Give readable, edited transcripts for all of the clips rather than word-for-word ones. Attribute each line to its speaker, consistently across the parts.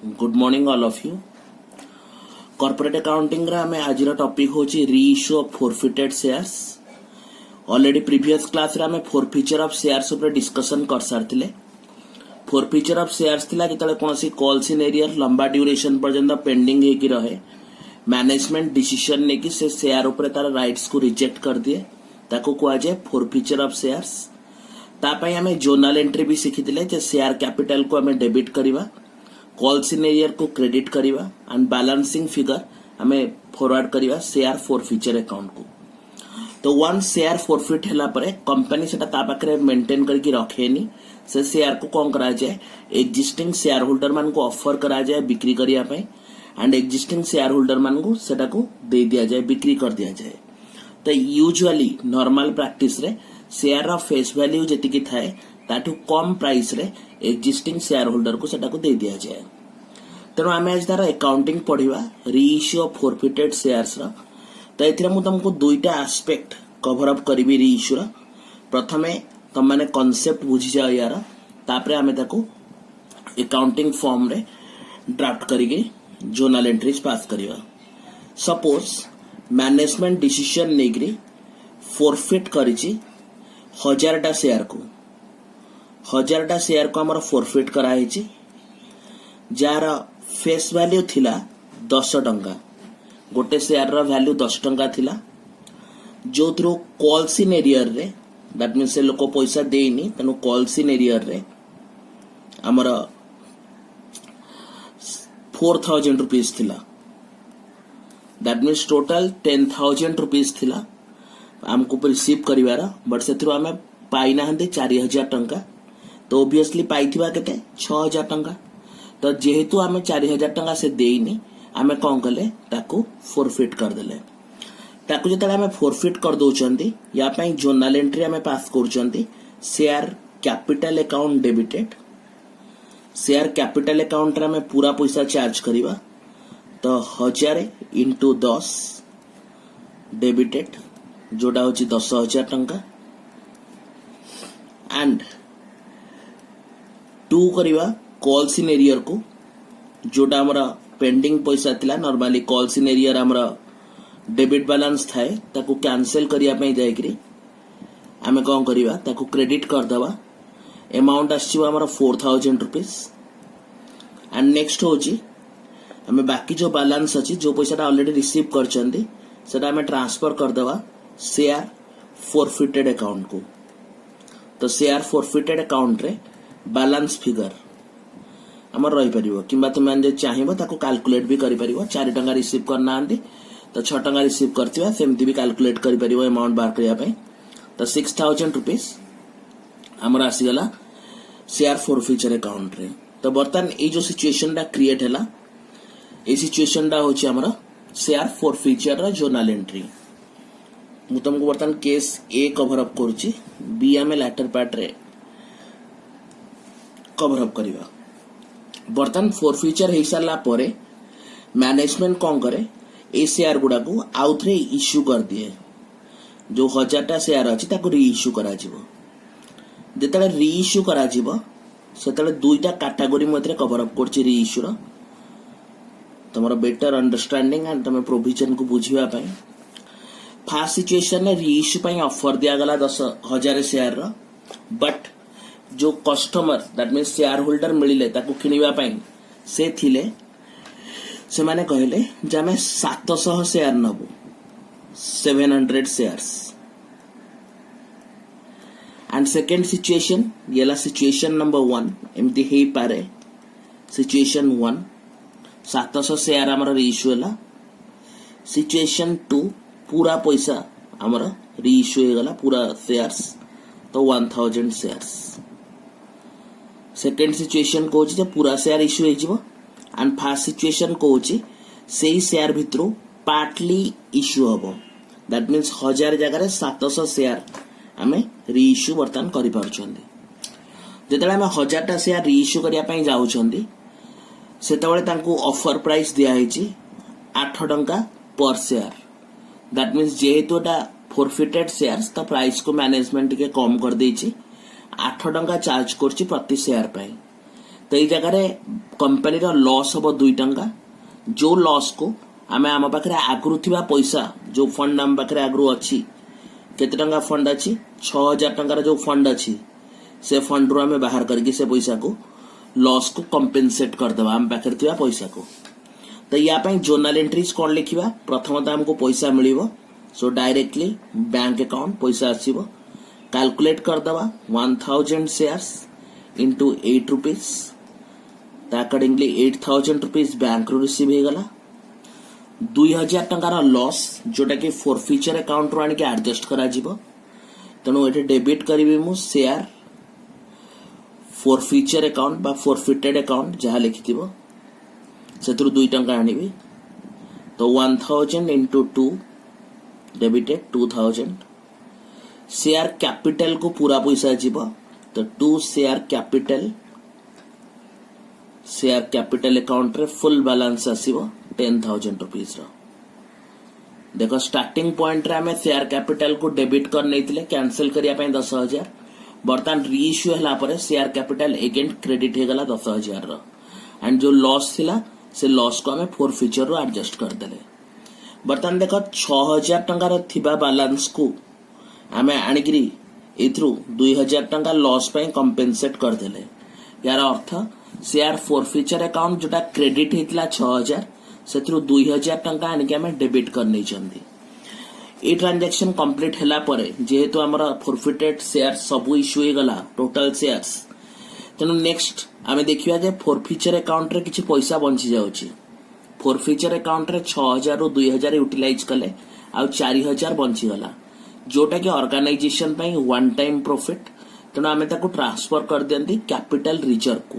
Speaker 1: Good morning all of you. Corporate accounting रे हमें आज टॉपिक होची reissue of forfeited shares. Already previous class रे हमें फोरफिचर ऑफ शेयर्स ऊपर डिस्कशन कर सारथिले। फोरफिचर ऑफ शेयर्स थिला जेतले कोनसी कॉल्स इन एरियर लंबा ड्यूरेशन पर्यंत पेंडिंग हेकी रहे, मैनेजमेंट डिसीजन ने कि से शेयर ऊपर तार राइट्स को रिजेक्ट कर दिए, ताको कुआ जाए फोरफिचर ऑफ शेयर्स। तापई हमें जोर्नल एंट्री भी शिखिथिले जे शेयर कैपिटल को हमें डेबिट करिवा, कॉल्स इन एरियर को क्रेडिट करिवा एंड बैलेंसिंग फिगर हमें फॉरवर्ड करिवा शेयर फॉरफिचर अकाउंट को। तो वन शेयर फॉरफिट हैला परे कंपनी सेटा ता पाखरे मेंटेन करके रखेनी, से शेयर को कौन करा जाए एग्जिस्टिंग शेयर होल्डर मान को ऑफर करा जाए बिक्री करिया पे एंड एग्जिस्टिंग शेयर होल्डर मान को सेटा को दे दिया जाए, बिक्री कर दिया जाए। तो यूजुअली नॉर्मल प्रैक्टिस रे शेयर ऑफ फेस वैल्यू जेतिकी थाए ताठू कम प्राइस रे एग्जिस्टिंग शेयर होल्डर को सेटा को दे दिया जाए। तेणु आम आज तार अकाउंटिंग पढ़ा रीइश्यू ऑफ फोरफिटेड शेयर्स रो। तो एथिरे मु तुमको दुईटा एस्पेक्ट कवर अप करी रीइश्यू रो। प्रथमे तुम माने कांसेप्ट बुझी जाओ यार, तापरे आमे ताको अकाउंटिंग फॉर्म रे ड्राफ्ट करिके जोर्नल एंट्रीज पास करिवा। सपोज मैनेजमेंट डिसीजन नेगरी फोरफिट करिछि 1000टा शेयर को, 1000टा शेयर को हमर फोरफिट कराई छी, जार फेस वैल्यू थिला 10 टंका, गोटे शेयर रा वैल्यू 10 टंका थिला, जो थ्रू कॉल्स इन एरियर रे दैट मीन्स से लोक पैसा देनी, तेनु कॉल्स इन एरियर रे हमर 4000 रुपीस थिला, दैट मीन्स टोटल 10,000 रुपीस थिला हमको रिसीव करिवार, बट से थ्रू हमें पाई ना 4000 टंका। तो ओबियसली पाइथिबा केते 6000 टंका। तो जेहेतु आमे 4000 टंका से देइनी, आमे कौन कले ताकू फोरफिट कर देले। ताकू जेतले आमे फोरफिट कर दोचंती, या पई जोर्नल एंट्री आमे पास करचंती share capital account debited. Share capital account रे आमे पूरा पैसा चार्ज करिवा, तो 1000 इंटू 10 डेबिटेड जोड़ा होची 10,000 टंका एंड 2 करिवा कॉल्स इन एरियर को, जोटा हमरा पेंडिंग पैसा थिला। नॉर्मली कॉल्स इन एरियर हमरा डेबिट बैलेंस थाए, ताको कैंसिल करिया पे जायकरी आमे कोन करिवा ताको क्रेडिट कर दवा। अमाउंट आछिबा हमरा 4000 रुपीस एंड नेक्स्ट होची हमें बाकी जो बैलेंस अछि, जो पैसाटा ऑलरेडी रिसीव करचंदी, सेटा हमें ट्रांसफर कर दवा शेयर फॉरफिटेड अकाउंट को। तो शेयर फॉरफिटेड अकाउंट रे बैलेंस फिगर हमर रही परिवो, किंबा तुम जे चाहिबो ताको कैलकुलेट भी करि परिवो। 4 टंका रिसीव करना आंदी तो 6 टंका रिसीव करथिबा, सेमती भी कैलकुलेट करि परिवो अमाउंट बार करिया पे। तो 6000 रुपीस हमर आसी गला शेयर फॉरफिचर अकाउंट रे। तो बर्तन ए जो सिचुएशन दा क्रिएट हैला, ए सिचुएशन दा होची हमर शेयर फॉरफिचर रा जोर्नल एंट्री। मु तुमको बर्तन केस ए कवर अप करछि, बी आमे लैटर पार्ट रे कवर अप करिवा। बर्तन फोरफिचर हे साला परे मैनेजमेंट कौन करे ए शेयर गुडा को आउ थ्रे इश्यू कर दिए। जो 1000टा शेयर अछि ताको रीइश्यू करा जिवो। जेतले रीइश्यू करा जिवो सेतले दुईटा कैटेगरी मध्ये कवर अप करछि रीइश्यू रो, तमरो बेटर अंडरस्टैंडिंग एंड तमे प्रोविजन को बुझिवा पई। फर्स्ट सिचुएशन में रीइश्यू पई ऑफर दिया गला 10,000 शेयर रो, बट जो customer that means share holder मिलिले ताको किनिवा पई से थिले, से माने कहले जे हमें 700 share Nebo, 700 shares. And second situation येला सिचुएशन नंबर 1 एमती हे पारे। सिचुएशन 1 700 शेयर हमर रीइश्यू होला। सिचुएशन 2 पूरा पैसा हमर रीइश्यू हे गला, पूरा शेयर्स तो 1000 शेयर्स। सेकंड सिचुएशन को होची जे पूरा शेयर इश्यू हे जिवो एंड फर्स्ट सिचुएशन को होची सेही शेयर भितरो पार्टली इश्यू हबो, दैट मीन्स 1000 जगह 700 शेयर हमें रीइश्यू बर्तन करि पारछंदी। जेतले हम 1000टा शेयर रीइश्यू करिया पई जाउछंदी, सेतबेले तांको ऑफर प्राइस दिया हेची 8 टंका पर शेयर। दैट मीन्स जेहेतु एटा फोरफिटेड शेयर्स, तो प्राइस को मैनेजमेंट के कम कर देछि, 8 टंका चार्ज करछि प्रति शेयर पई। तो ये जगह कंपनी लॉस हम 2 टंका जो लॉस को आम आम पाखे आगु थी पैसा जो फंड आम पाखे आगु अच्छी केते टंका फंड अच्छी 6000 टंकार जो फंड अच्छी से फंड रू आम बाहर करके से पैसा को लॉस को कंपेनसेट करदेवा आम पाखे थी पैसा को। तो या जोर्नल एंट्रीज कौन लिखा प्रथम तो आमको पैसा मिल सो डायरेक्टली बैंक अकाउंट पैसा आसो कैलकुलेट करदेवा 1000 shares into 8 rupees accordingly 8000 rupees bank रू रिसीव हो गला 2000 टंकार लॉस जोटा कि फोरफिचर अकाउंट रू आनिक एडजस्ट करा जिवो तेणु ये डेबिट करी मु शेयर फोरफिचर अकाउंट बा फोरफिटेड अकाउंट जहाँ लिखि से 2 टंका आनिबी तो 1000 इंटू 2 डेबिटेड 2000 शेयर कैपिटल को पूरा पैसा जीवो तो 2 शेयर कैपिटल अकाउंट रे फुल बैलेंस आसीबो 10,000 रुपीस रो। देखो स्टार्टिंग पॉइंट रे हमें शेयर कैपिटल को डेबिट कर नैतिले कैंसिल करिया पय 10,000 बर्तमान रीइश्यू हला परे शेयर कैपिटल अगेन क्रेडिट हे गला 10,000 रो एंड जो लॉस थिला से लॉस को हमें फोरफिचर रो एडजस्ट कर देले। बर्तमान देखो 6000 टंकार थिबा बैलेंस को आमे आनिकरी एथरू 2000 टंका लॉस पय कंपेनसेट कर देले। यार अर्थ शेयर फोरफिचर अकाउंट जोटा क्रेडिट हेतला 6000 सेथरू 2000 टंका आनिके आमे डेबिट कर नै चंदी। ए ट्रांजैक्शन कंप्लीट हला परे जेहेतु हमरा फोरफिटेड शेयर सब इश्यू हे गला टोटल शेयर्स तेनु नेक्स्ट आमे देखिया जे फोरफिचर अकाउंट रे किछि पैसा बंची जाउची। फोरफिचर अकाउंट रे 6000 रु 2000 यूटिलाइज कले आ 4000 बंची गला जोटा कि ऑर्गेनाइजेशन पई वन टाइम प्रॉफिट तेणु आमे ताको ट्रांसफर कर दियंती कैपिटल रिजर्व को।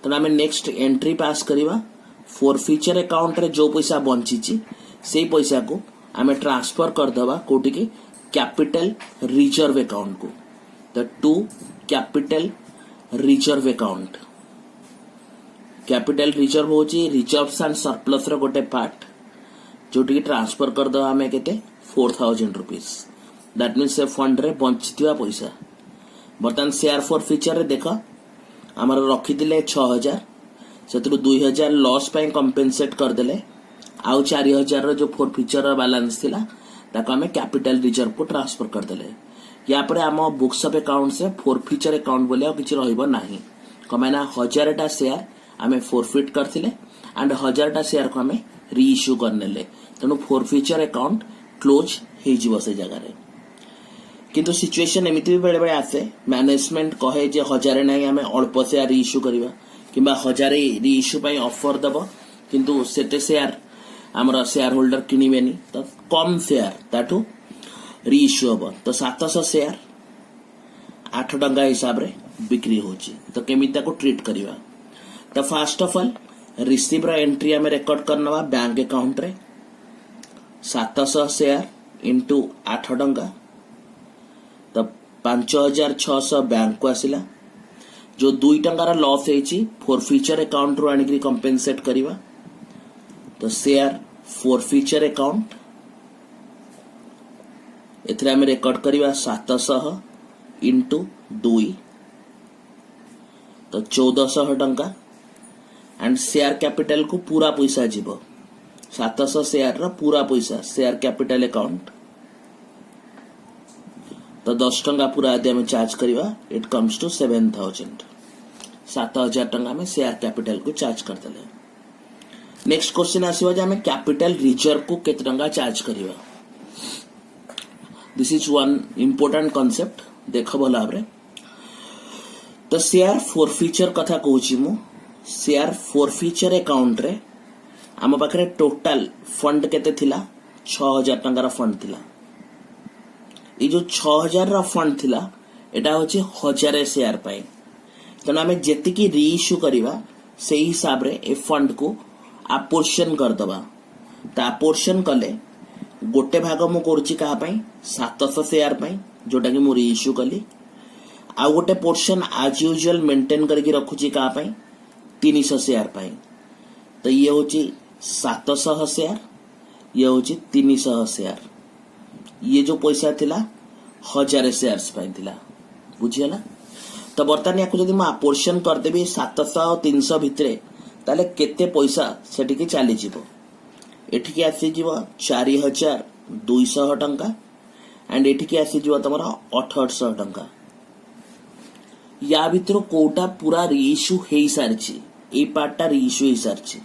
Speaker 1: तेणु आमे नेक्स्ट एंट्री पास करिवा फोरफिचर अकाउंट रे जो पैसा बंची से पैसा को आमे ट्रांसफर कर दवा कोटी के कैपिटल रिजर्व अकाउंट को। तो 2 capital reserve account capital reserve होची रिजर्व्स एंड सरप्लस रो गोटे पार्ट जोटी की ट्रांसफर कर दवा आमे केते 4000 रुपीस दैट मीन्स से फंड रे बंचिथिबा पैसा। बर्तमान शेयर फोरफिचर रे देखो हमर रखी दिले 6000 सेतु 2000 लॉस पय कंपेनसेट कर देले आउ 4000 रो जो फोरफिचर बैलेंस थिला ताको हमें कैपिटल रिजर्व को ट्रांसफर कर देले। या परे हम बुक्स ऑफ अकाउंट से फोरफिचर अकाउंट बोले किछि रहइबो नाही कमाना 1000 टा शेयर हमें फोरफिट करथिले एंड 1000 टा शेयर को हमें रीइश्यू करनेले तेनु फोरफिचर अकाउंट क्लोज हे जीवो से जगह रे। किंतु सिचुएशन एमिति भी बेले बेले आसे मैनेजमेंट कहे जे 1000 नाही हमें अल्प शेयर रीइश्यू करिवा किबा 1000 रीइश्यू पय ऑफर दबो किंतु सेते शेयर हमरा शेयर होल्डर किनिबेनी तो कम शेयर ताठू रीइश्यू हम तो 700 शेयर 8 टंका हिसाब रे बिक्री होची तो केमिता को ट्रीट करिवा। तो फर्स्ट ऑफ ऑल रिसीव रा एंट्री हमें रिकॉर्ड करनवा बैंक अकाउंट रे 700 शेयर इंटू 8 टंका तो 5600 बैंक को आसिला जो 2 टंकार लॉस हेची फोरफिचर अकाउंट रो आनिकरी कंपेनसेट करिवा। तो शेयर फोरफिचर अकाउंट एथरे हमें रिकॉर्ड करिवा 700 इंटू 2 तो 1400 टंका एंड शेयर कैपिटल को पूरा पैसा जीवो 700 शेयर रा पूरा पैसा शेयर कैपिटल अकाउंट तो 10 टंका पूरा आदि हमें चार्ज करिवा इट कम्स टू 7000 7000 टंका में शेयर कैपिटल को चार्ज कर देले। नेक्स्ट क्वेश्चन आसीबा जे हमें कैपिटल रिजर्व को केते टंका चार्ज करिवा। This is one important concept देखो भला भाबरे। तो शेयर फोरफिचर कथा कहूची मु शेयर फोरफिचर अकाउंट रे आम पाखरे टोटल फंड केते थिला 6000 टंकार फंड थिला। ये जो 6000 रा फंड थिला एटा होची 1000 शेयर पाई तेना हमें जेति की रीइश्यू करिवा से हिसाब रे ए फंड को अपोर्शन कर दबा। तो अपोर्शन कले गोटे भाग मु करछि कहा पई 700 शेयर पई जोटा कि मु रीइश्यू कली आ गोटे पोर्शन आज यूजुअल मेंटेन करके रखुछि कहा पई 300 शेयर पई। तो ये होची 700 शेयर ये होची 300 शेयर ये जो पैसा थिला 1000 शेयर्स पई थिला बुझियला। तो बर्तमान या जदि मैं पोर्शन करदेवी 700 और 300 भितर ताले केते पैसा सेटिकी चली जीवो एठिकी आसी जीवो 4200 टंका एंड एठिकी आसी जीवो तमरा 1800 टंका या भितर कोटा पूरा रीइश्यू हेई सारछि ए पार्टटा रीइश्यू हेई सारछि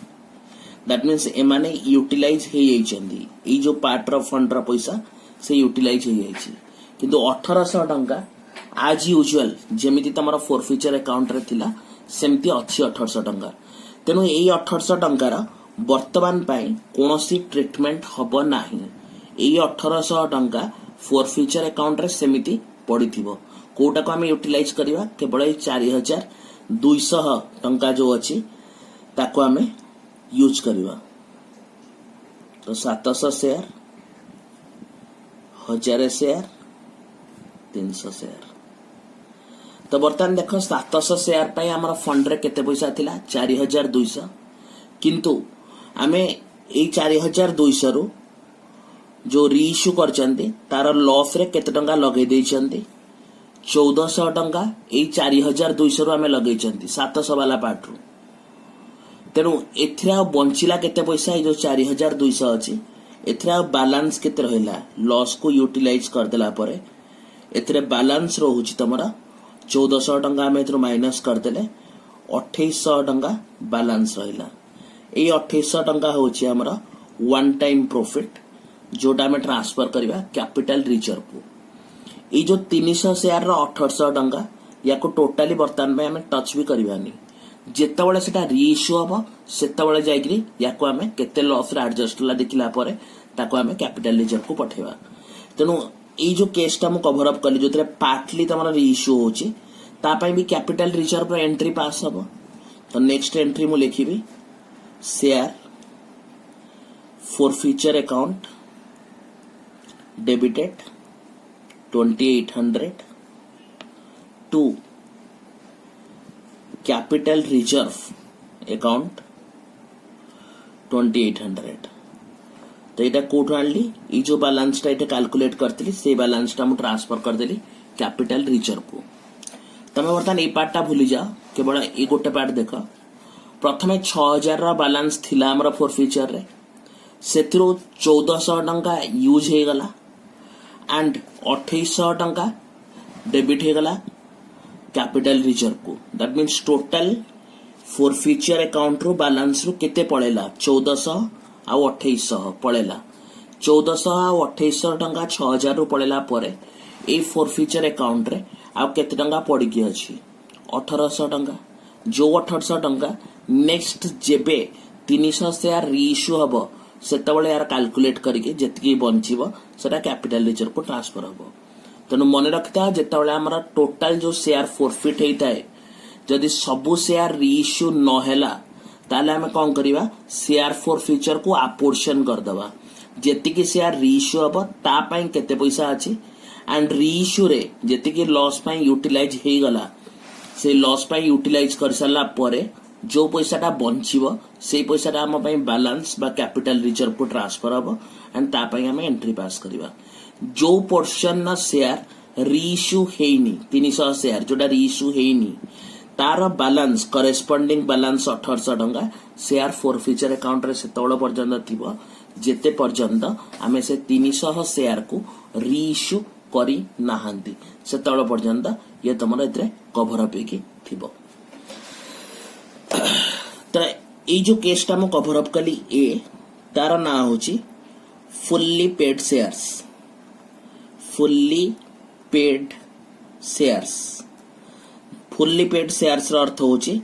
Speaker 1: दैट मीन्स एमाने यूटिलाइज हेई जाइछन्दी ए जो पार्ट रो फंड रो पैसा से यूटिलाइज हेई जाइछि किंतु 1800 टंका आज यूजुअल जेमिति तमरा फोरफिचर अकाउंट रे थिला सेमती अछि 1800 टंका तेनु एई 1800 टंकार वर्तमान पाई कोनोसी ट्रीटमेंट हबो नाही एई 1800 टंका फोरफिचर अकाउंट रे सेमिति पड़िथिबो कोटा को हम यूटिलाइज करबा केवल 4200 टंका जो अछि ताको हमें यूज करबा तो 700 शेयर 1000 शेयर 300 शेयर तो बर्तमान देख 700 शेयर पाई हमर फंड रे केते पैसा थिला 4200 किंतु आमे ए 4200 रु जो रीइश्यू करचंती तार लॉस रे केते टंका लगे देइचंती 1400 टंका ए 4200 रु आमे लगेइचंती 700 वाला पार्ट रु तेनु एथरा बंचिला केते पैसा ए जो 4200 अछि एथरा बैलेंस केते रहला लॉस को यूटिलाइज कर देला परे एथरे बैलेंस रहउची तमरा 1400 टंका आमे एथरो माइनस कर देले 2800 टंका बैलेंस रहला ए 2800 टंका होची हमरा वन टाइम प्रॉफिट जोटा में ट्रांसफर करबा कैपिटल रिजर्व को ए जो 300 शेयर रो 1800 टंका या को टोटली बर्तमान में हमें टच भी करबानी जेतेबेले सेटा रीइश्यू हबो सेतेबेले जाइकरी या को हमें केते लॉस रे एडजस्ट ला देखिला परे ताको हमें कैपिटल रिजर्व को पठेबा तेनु ए जो केस टा मु कवर अप कली जोतरे पार्टली तमरा रीइश्यू होची ता पई भी कैपिटल रिजर्व रो एंट्री पास हबो तो नेक्स्ट एंट्री मु लिखिबी share forfeiture account debited 2800 to capital reserve account 2800 तो यहाँ कोट आनली ये जो बैलेंस टा कैलकुलेट करती से बैलेंस टा ट्रांसफर कर देली कैपिटल रिजर्व को तमे बर्तमान ये पार्टा भूली जाओ केवल ये गोटे पार्ट देख प्रथमे 6000 बैलेंस थिला हमर फोरफिचर रे सेथिरो 1400 टंका यूज हे गला एंड 2800 टंका डेबिट हे गला कैपिटल रिजर्व को that means total forfeiture account रो बैलेंस रो केते पड़ेला 1400 आ 2800 पड़ेला 1400 आ 2800 टंका 6000 रु पड़ेला परे ए फोरफिचर अकाउंट रे आ केते टंका पड़ी की अछि 1800 टंका जो 1800 टंका नेक्स्ट जेबे 300 शेयर रीइश्यू हबो सेतबेले यार कैलकुलेट करके जेतकी बंचिबो सेटा कैपिटल रिजर्व को ट्रांसफर हबो तनु मने रखता जेतबेले हमरा टोटल जो शेयर फोरफिट हेइताय जदि सबु शेयर रीइश्यू न हैला ताले हमें कौन करिबा शेयर फोरफिचर को अपोर्शन कर दबा जेतिकी शेयर रीइश्यू हबो ता पई केते पैसा अछि एंड रीइश्यू रे जेतिकी लॉस पई यूटिलाइज हे गला से लॉस पई यूटिलाइज कर सला परे जो पैसाटा बंचिबो से पैसाटा हम पई बैलेंस बा कैपिटल रिजर्व को ट्रांसफर हबो एंड ता पई हम एंट्री पास करबा जो पोर्शन ना शेयर रीइश्यू हेइनी 300 शेयर जोटा रीइश्यू हेइनी तार बैलेंस करेस्पोंडिंग बैलेंस 1800 टंका शेयर फोरफिचर अकाउंट रे सेतोळ पर्यंत थिबो जेते पर्यंत आमे से 300 शेयर को रीइश्यू करी नाहंती सेतोळ पर्यंत ये तमरा इतरे कवर अप हेकी थिबो तो ये जो केस टा मु कवर अप कली ए तार ना होची fully paid shares fully paid shares fully paid shares रो अर्थ होची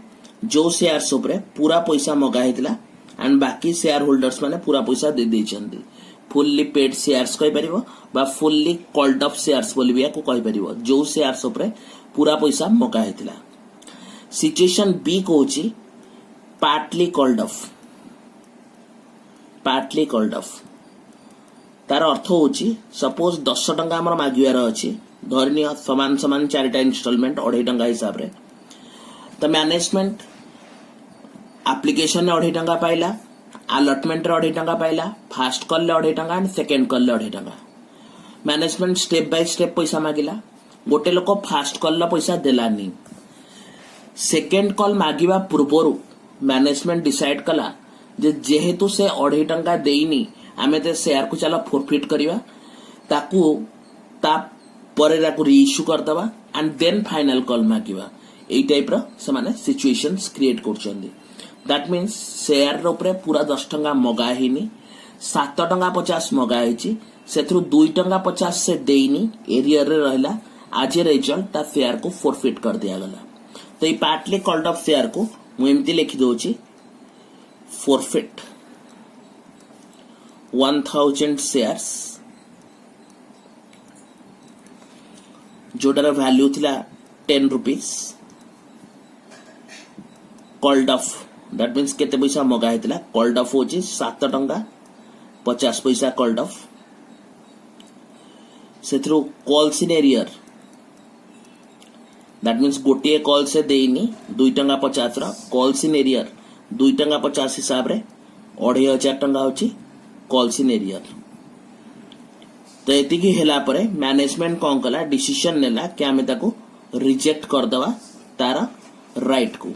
Speaker 1: जो शेयर्स ऊपर पूरा पैसा मगा हेतिला एंड बाकी शेयर होल्डर्स माने पूरा पैसा दे देचंदी फुल्ली पेड शेयर्स कहि परिबो बा फुल्ली कॉल्ड अप शेयर्स बोली बिया को कहि परिबो जो शेयर्स ऊपर पूरा पैसा मगा हेतिला सिचुएशन बी को होची पार्टली कॉल्ड ऑफ तार अर्थ होची सपोज 10 टंका हमर मागियार अछि धरनी समान समान 4टा इंस्टॉलमेंट 2.5 टंका हिसाब रे तो मैनेजमेंट एप्लीकेशन ने 2.5 टंका पाइला अलॉटमेंट रे 2.5 टंका पाइला फास्ट कॉल ले 2.5 टंका एंड सेकंड कॉल ले 2.5 टंका मैनेजमेंट स्टेप बाय स्टेप पैसा मागिला गोटे लोक फास्ट कॉल ला पैसा देलानी सेकेंड कॉल मागिबा पूर्वरु मैनेजमेंट डिसाइड कला जे जेहेतु से 2.5 टंका देइनी आमे ते शेयर को चला फोरफिट करिवा ताकू ता परे ताकू रीइश्यू करदबा एंड देन फाइनल कॉल मागिबा एई टाइप रो से माने सिचुएशंस क्रिएट करछन्दी दैट मींस शेयर रो ऊपर पूरा 10 टंका मगा हिनी 7 टंका 50 मगा हिची सेथरु 2 टंका 50 से देइनी एरिया रे रहला आज रिजल्ट ता शेयर को फोरफिट कर दिया गला तो ये पार्टली कॉल्ड ऑफ शेयर को मु एमती लिखि दोची फोरफिट 1000 शेयर्स जोटार वैल्यू थिला 10 rupees called off that means केते पैसा मगा हेतिला कॉल्ड ऑफ होची 7 टंका 50 पैसा कॉल्ड ऑफ सेथरु calls in arrear that means गोटे कॉल से देनी 2 टंका 50 रा कॉल्स इन एरियर 2 टंका 50 हिसाब रे 2500 टंका होची कॉल्स इन एरियर तो एति की हेला परे मैनेजमेंट कोन कला डिसीजन नेला कि आमे ताको रिजेक्ट कर दवा तारा राइट को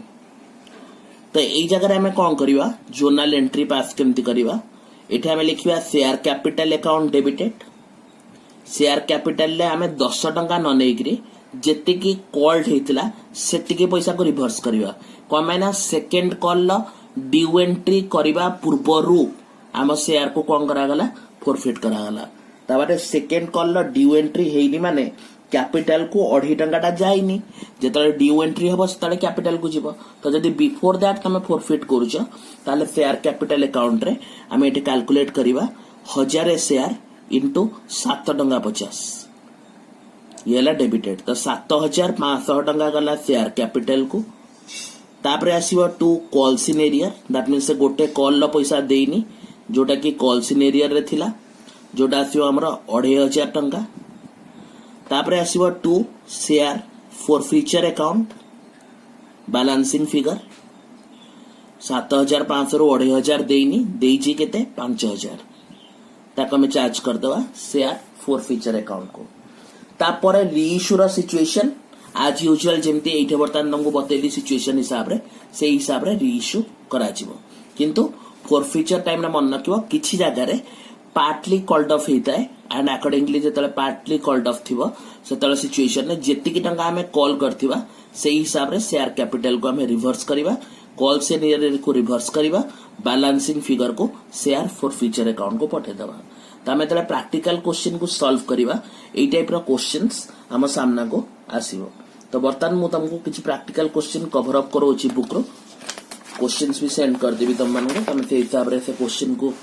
Speaker 1: तो एई जगह रे हमें कोन करिवा जोनल एंट्री पास केमती करिवा एठी हमें लिखिवा share capital account debited share capital ले हमें 10 टंका न नेग्री जेते की कॉल्ड हेतिला सेति के पैसा को रिवर्स करिवा कमाइना सेकंड कॉल लो ड्यू एंट्री करिवा पूर्वरु आम शेयर को कोन करा गला फोरफिट करा गला ताबारे सेकंड कॉल लो ड्यू एंट्री हेइनी माने कैपिटल को 2.5 टंका जाइनी जेतले ड्यू एंट्री हबो तले कैपिटल को जीवो तो जदी बिफोर दैट तमे फोरफिट करूछ ताले शेयर कैपिटल अकाउंट रे हम एटी कैलकुलेट करिवा 1000 शेयर इनटू 7 टंका 50 येला डेबिटेड तो 7500 टंका गला शेयर कैपिटल को तापरे आसीबो to calls in arrear that means से गोटे कॉल लो पैसा देइनी जोटा की कॉल्स इन एरियर रे थिला जोटा आसीबो हमरो 2500 टंका तापरे आसीबो to share forfeiture account balancing figure 7500 रु 2500 देइनी देइची केते 5000 ताको में चार्ज कर दवा शेयर फॉरफिचर अकाउंट को तापरे रीइश्यू रा सिचुएशन आज यूजुअल जेमती एठे बर्तन तंगु बतेली सिचुएशन हिसाब रे से हिसाब रे रीइश्यू करा जिवो किंतु फॉरफिचर टाइम रे मन नकिवो किछि जागा रे पार्टली कॉल्ड ऑफ हेता है एंड अकॉर्डिंगली जेतले पार्टली कॉल्ड ऑफ थिवो सेतले सिचुएशन रे जेति की टंका हमें कॉल करथिबा से हिसाब रे शेयर कैपिटल को हमें रिवर्स करिवा कॉल से नियर को रिवर्स करिवा बैलेंसिंग फिगर को शेयर फॉरफिचर अकाउंट को पठे दबा तमे तले प्रैक्टिकल क्वेश्चन को सॉल्व करिवा एई टाइप रो क्वेश्चंस हम सामना को आसीबो तो बर्तमान मु तुमको किछि प्रैक्टिकल क्वेश्चन कवर अप करो छी बुक रो क्वेश्चंस भी सेंड कर देबी तुम मानको तमे से हिसाब रे से क्वेश्चन को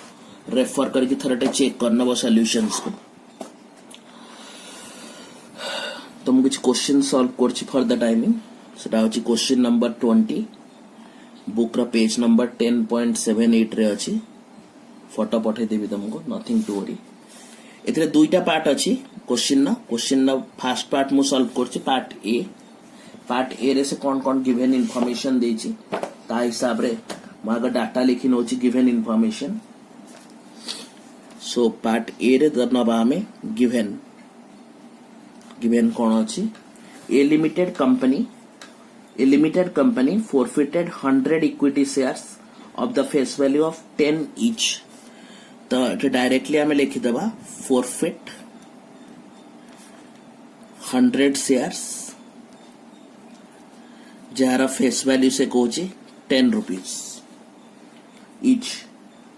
Speaker 1: रेफर करके थरटे चेक करना वो सॉल्यूशंस को तो मु किछि क्वेश्चन सॉल्व करछि फॉर द टाइमिंग सेटा होछि क्वेश्चन नंबर 20 बुक रा पेज नंबर 10.78 रे अछि फोटो पठे देबी तुमको नथिंग टू वरी एतरे दुईटा पार्ट अछि क्वेश्चन ना फर्स्ट पार्ट मु सॉल्व करछि पार्ट ए रे से कोन गिवन इंफॉर्मेशन देछि ता हिसाब रे मागा डाटा लिखि नोछि given information so part A रे दरनबा हमें गिवन कोन अछि a limited company forfeited 100 equity shares of the face value of 10 each तो ये डायरेक्टली हमें लिखि दबा forfeit 100 shares जार फेस वैल्यू से कोची 10 रुपीस each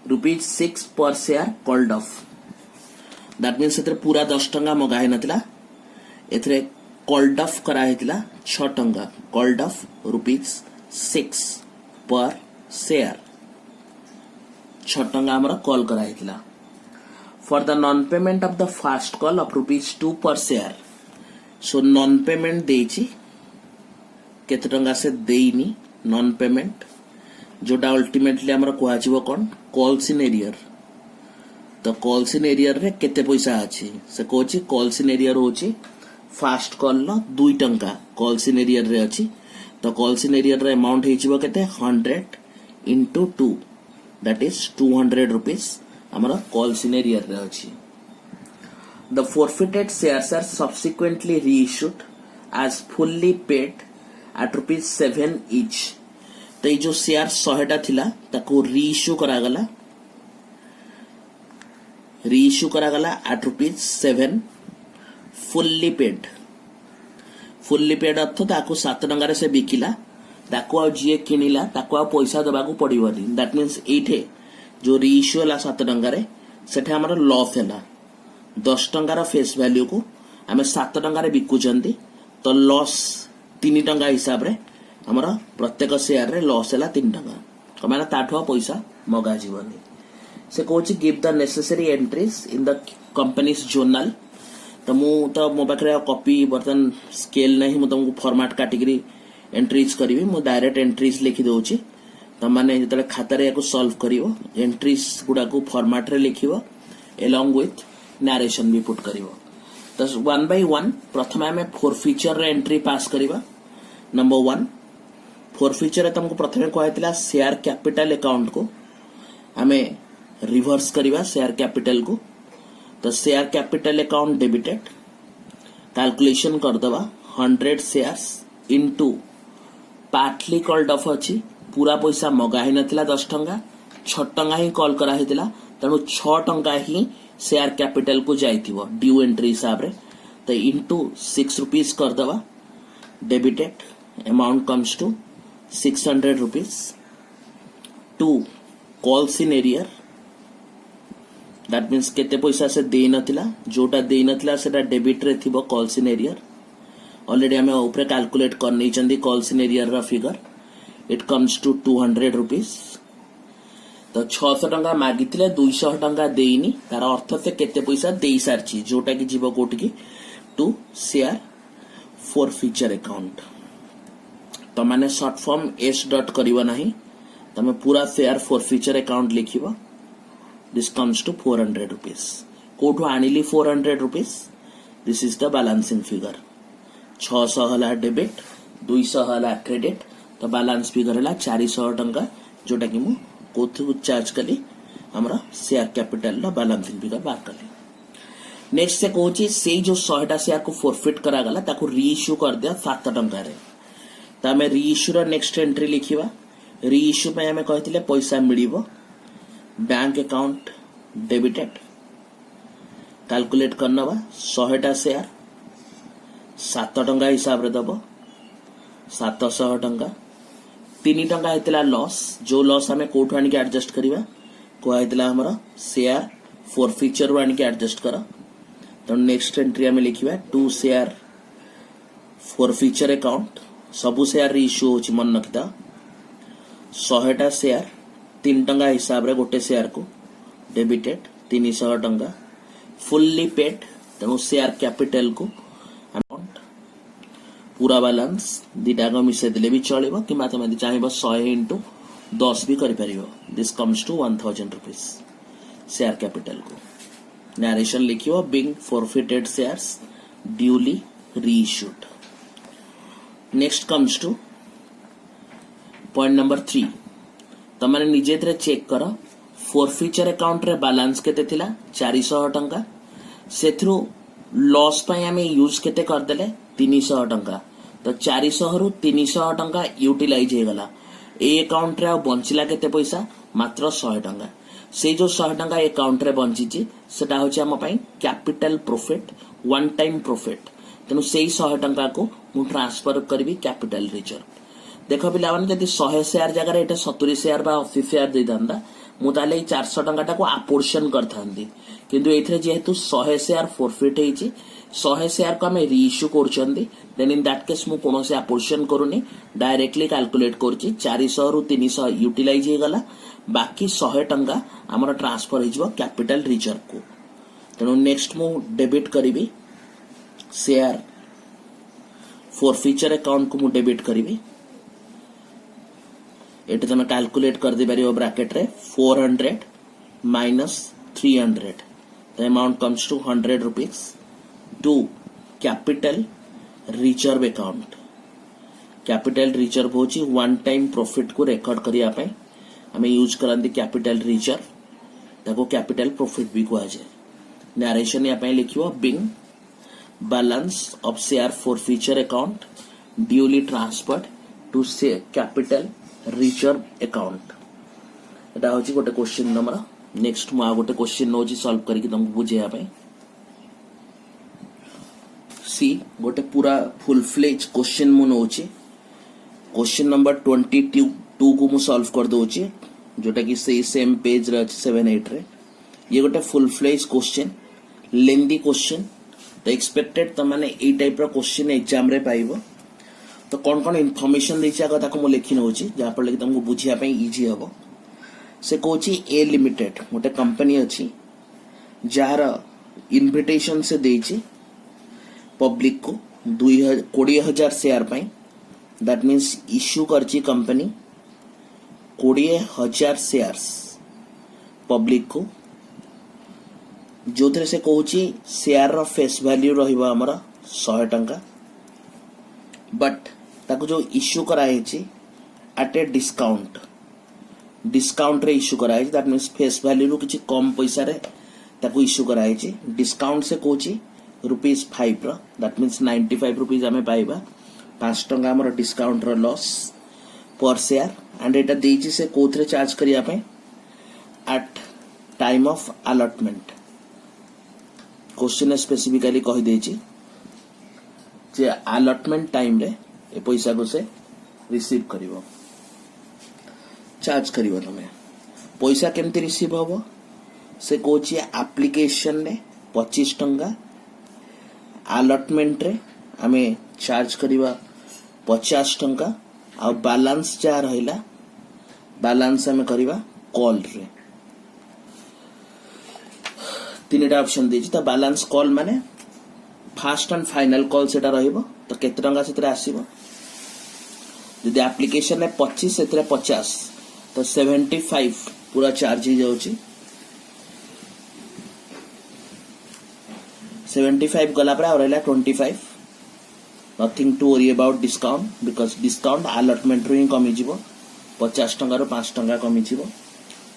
Speaker 1: ₹6 पर share called off that means एथरे पूरा 10 टंका मगा है नथिला एथरे कॉल्ड ऑफ करा हेतिला 6 टंका कॉल्ड ऑफ ₹6 पर शेयर 6 टंका हमरा कॉल करा हेतिला for the non payment of the first call of ₹2 पर शेयर सो नॉन पेमेंट देछि केते टंका से देइनी नॉन पेमेंट जोटा अल्टीमेटली हमरा कोहा छिवो कोन कॉल्स इन एरियर तो कॉल्स इन एरियर रे केते पैसा अछि से कोछि कॉल्स इन एरियर होछि फर्स्ट कॉल लो 2 टंका कॉल्स इन एरियर रे अछि तो कॉल्स इन एरियर रे अमाउंट हेचिबो केते 100 into 2 that is 200 rupees हमरा कॉल्स इन एरियर रे अछि the forfeited shares are subsequently reissued as fully paid at ₹7 इच। तो ये जो शेयर 100टा थिला ताको रीइश्यू करागला एट ₹7 फुल्ली पेड अर्थ ताको 7 टंका से बिकिला ताको आ जी किनिला ताको आ पैसा दबाकू पड़िबनी। दैट मीन्स एठे जो रीइश्यू होला 7 टंका सेठे हमर लॉस हैला 10 टंकार फेस वैल्यू को आमे 7 टंका बिकुचंती तो लॉस 3 टंका हिसाब रे हमर प्रत्येक शेयर रे लॉस हैला 3 टंका माने ताठो पैसा मगा जीवनी। से कहूँ give the necessary entries in the companies journal. तो मु तो मो पाखे कॉपी बर्तन स्केल नहीं मु तुमको फॉर्मेट काटिकी एंट्रीज करी मु डायरेक्ट एंट्रीज लिखी दउची। तो माने जतले खाता रे याको सॉल्व करिवो एंट्रीज गुडा को फॉर्मेट रे लिखिवो एलोंग विथ नरेशन भी पुट करिवो। तो 1 by 1 प्रथम आमे फोरफिचर रे एंट्री पास करिवा। नंबर 1 फोरफिचर रे तुमको प्रथमे कहैतिला शेयर कैपिटल अकाउंट को आमे रिवर्स करिवा शेयर कैपिटल को। तो share capital account debited calculation कर दवा 100 shares into partly called of अछि पूरा पैसा मगा ही नथिला 10 टंका 6 टंका ही कॉल करा हितिला तनु 6 टंका ही शेयर कैपिटल को जाइथिबो ड्यू एंट्री हिसाब रे। तो इनटू 6 रुपीस कर दवा debited amount comes to 600 rupees to calls in arrear. That means केते पैसा से दे नथिला जोटा दे नथिला सेटा डेबिट रे थिबो कॉल्स इन एरियर। ऑलरेडी हमें ऊपर कैलकुलेट कर नहीं चंदी कॉल्स इन एरियर रा figure it comes to 200 rupees. तो 600 टंका मागिथिले 200 टंका देइनी तार अर्थ से केते पैसा देई सारची जोटा कि जीवो कोट की टू शेयर फोरफिचर अकाउंट। तो माने शॉर्ट फॉर्म एस डॉट करिवो नाही तमे पूरा शेयर फोरफिचर अकाउंट लिखिबो। This comes to 400 rupees. कोठो आनिली 400 rupees this is the balancing figure. 600 हला डेबिट 200 हला क्रेडिट तो बैलेंस फिगर हला 400 टंका जोटा कि मु कोथु चार्ज कली हमरा शेयर कैपिटल ला बैलेंसिंग फिगर बार कली। नेक्स्ट से कहूची से जो 100टा शेयर को फोरफिट करा गला ताको रीइश्यू कर दिया 7 टंका रे। त हमें रीइश्यू रा नेक्स्ट एंट्री लिखिबा। रीइश्यू पे हमें कहथिले पैसा मिलिबो बैंक अकाउंट डेबिटेड कैलकुलेट करनबा 100टा शेयर 7 टंका हिसाब रे दबो 700 टंका 3 टंका हेतिला लॉस जो लॉस हमें कोठो आनी के एडजस्ट करिवा को हेतिला हमरा शेयर फोरफिचर रो आनी के एडजस्ट करा। तो नेक्स्ट एंट्री हमें लिखिबा टू शेयर फोरफिचर अकाउंट सबु शेयर रीइश्यू होची मन नखिता 100टा शेयर 3 टंका हिसाब रे गोटे शेयर को डेबिटेड 300 टंका फुल्ली पेड तेणु शेयर कैपिटल को अमाउंट पूरा बैलेंस दिटा को मिसे देले भी चलिबो कि तमे चाहिबो 100 into 10 भी करि परिबो। This comes to 1000 rupees share capital को। नरेशन लिखियो being forfeited shares duly reissued. Next comes to point number 3 तमाने निजे थरे चेक करो फोरफिचर अकाउंट रे बैलेंस केते थिला 400 टंका सेथरु लॉस पय हमें यूज केते कर देले 300 टंका। तो 400 रु 300 टंका यूटिलाइज हे गला ए अकाउंट रे बंचिला केते पैसा मात्र 100 टंका। से जो 100 टंका अकाउंट रे बंचिची सेटा होची हम पय capital profit one time profit तेनु सेही 100 टंका को मु ट्रांसफर करबी कैपिटल रिजर्व। देख पिला माने जदि 100 शेयर जगह एटा 70 शेयर बा 80 शेयर दे दंदा मु ताले 400 टंका टाको अपोर्शन करथांदी किंतु एथरे जेहेतु 100 शेयर फोरफिट हेची 100 शेयर को हमें रीइश्यू करछंदी देन इन दैट केस मु कोनो से अपोर्शन करूनी डायरेक्टली कैलकुलेट करछि 400 रु 300 यूटिलाइज हे गला बाकी 100 टंका हमर ट्रांसफर हिजबो कैपिटल रिजर्व को। तेनु नेक्स्ट मु डेबिट करिवि शेयर फोरफिचर अकाउंट को मु डेबिट करिवि। एटे तमे कैलकुलेट कर दे परियो ब्रैकेट रे 400 minus 300 the amount comes to 100 rupees to capital reserve account। Capital reserve होची वन टाइम प्रॉफिट को रिकॉर्ड करिया पे हमें यूज करंदी कैपिटल रिजर्व ताको कैपिटल प्रॉफिट भी कुआ जाए। नरेशन या पे लिखियो being balance of share forfeiture account duly transferred to से कैपिटल रिजर्व अकाउंट एटा होची गोटे क्वेश्चन नंबर नेक्स्ट मु आ गोटे क्वेश्चन नोची सॉल्व करके तुमको बुझेया पे सी गोटे पूरा फुल फ्लेज क्वेश्चन मु नोची क्वेश्चन नंबर 22 को मु सॉल्व कर दोची जोटा कि सेम पेज रे 7-8 रे ये गोटे फुल फ्लेज क्वेश्चन लेंदी क्वेश्चन तो एक्सपेक्टेड तो माने ए टाइप रो क्वेश्चन एग्जाम रे पाइबो तो कौन कौन इनफॉरमेशन देछि आगा ताको मु लिखि नोची जहा पर कि तुमको बुझिया पे इजी हबो से कोची ए लिमिटेड गोटे कंपनी अछि जार इनविटेशन से देछि पब्लिक को 20,000 शेयर पाई दैट मीन्स इश्यू करची कंपनी 20,000 शेयर्स पब्लिक को जो थे से कहूची शेयर रो फेस वैल्यू रहिबा हमरा 100 टंका बट ताको जो इश्यू कराइछि एट ए डिस्काउंट रे इश्यू कराइछि दैट मीन्स फेस वैल्यू रो किछि कम पैसा रे ताको इश्यू कराइछि डिस्काउंट से कहूची ₹5 रो दैट मीन्स 95 रुपीस हमें पाइबा 5 टंका हमर डिस्काउंट रो लॉस पर शेयर एंड एटा देछि से कोथरे चार्ज करिया पे at time of allotment question specifically कहि देछि जे अलॉटमेंट टाइम रे ए पैसा को से रिसीव करिवो चार्ज करिवो तमे पैसा केमति रिसीव होबो से कोछि एप्लीकेशन ने 25 टंका अलॉटमेंट रे हमें चार्ज करिवा 50 टंका आ बैलेंस जा रहिला बैलेंस हमें करिवा कॉल रे तीनटा ऑप्शन देछि त बैलेंस कॉल माने फास्ट एंड फाइनल कॉल सेटा रहिबो तो केते टंका सेतरे आसीबो यदि एप्लीकेशन ने 25 सेतरे 50 तो 75 पूरा चार्ज ही जाउची 75 गला पर रहला 25 nothing to worry about discount because discount allotment रो ही कमी जिवो 50 टंका रो 5 टंका कमी जिवो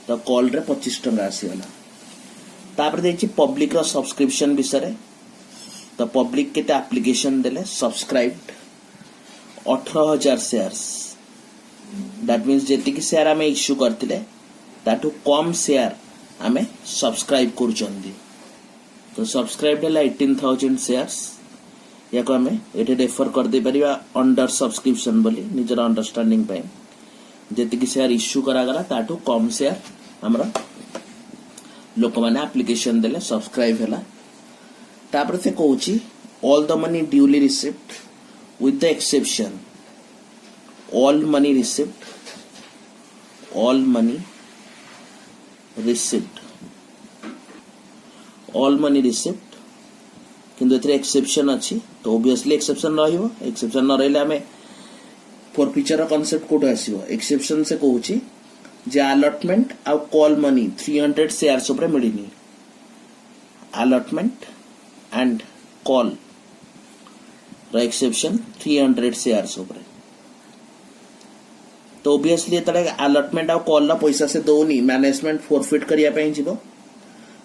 Speaker 1: तो कॉल रे 25 टंका आसीगला तापर देछि पब्लिक रो सब्सक्रिप्शन विषय तो पब्लिक केते एप्लीकेशन देले सब्सक्राइब्ड 18,000 शेयर्स दैट मीन्स जेति कि शेयर हमें इश्यू करथिले ताटू कम शेयर हमें सब्सक्राइब करचंदी तो सब्सक्राइब है 18,000 शेयर्स या को हमें एटे रेफर कर दे परिबा अंडर सब्सक्रिप्शन बोली निजर अंडरस्टैंडिंग पे जेति कि शेयर इश्यू करा गला ताटू कम शेयर हमरा लोक माने एप्लीकेशन देले सब्सक्राइब हैला तापर से कहूची all the money duly received with the exception all money received किंतु एथरे एक्सेप्शन अछि तो ऑब्वियसली एक्सेप्शन रहिबो एक्सेप्शन न रहले हमें फॉर फीचर कांसेप्ट कोड आसीबो एक्सेप्शन से कहूची जे अलॉटमेंट आ कॉल मनी 300 शेयर्स ऊपर मिलिनी अलॉटमेंट एंड कॉल रो एक्सेप्शन 300 शेयर्स ऊपर तो ऑब्वियसली तले अलॉटमेंट आ कॉल ला पैसा से दोनी मैनेजमेंट फॉरफिट करिया पे जिवो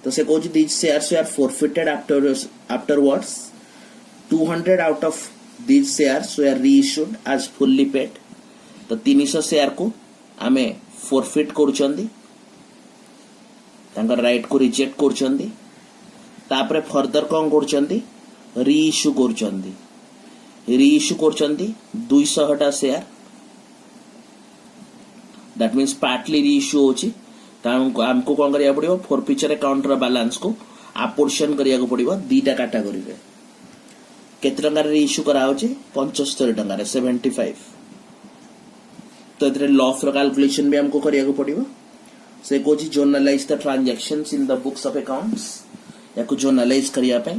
Speaker 1: तो से कहूची these shares are forfeited afterwards 200 out of these shares were reissued as fully paid तो 300 शेयर को हमें फॉरफिट करचंदी तांकर राइट को रिजेक्ट करचंदी तापरे फर्दर कोन करचंदी रीइश्यू करचंदी 200 टा share that means partly reissue होची हमको कौन करिया पड़िबो फॉरफिचर अकाउंट रो बैलेंस को अपोर्शन करिया को पड़िबो दीटा कैटेगरी रे केते टंका रे इश्यू करा होची 75 टंका रे 75 तो इतरे लॉस रो कैलकुलेशन भी हमको करिया को पड़िबो से Kochi generalized the transactions in the books of accounts या को जर्नलाइज करिया पे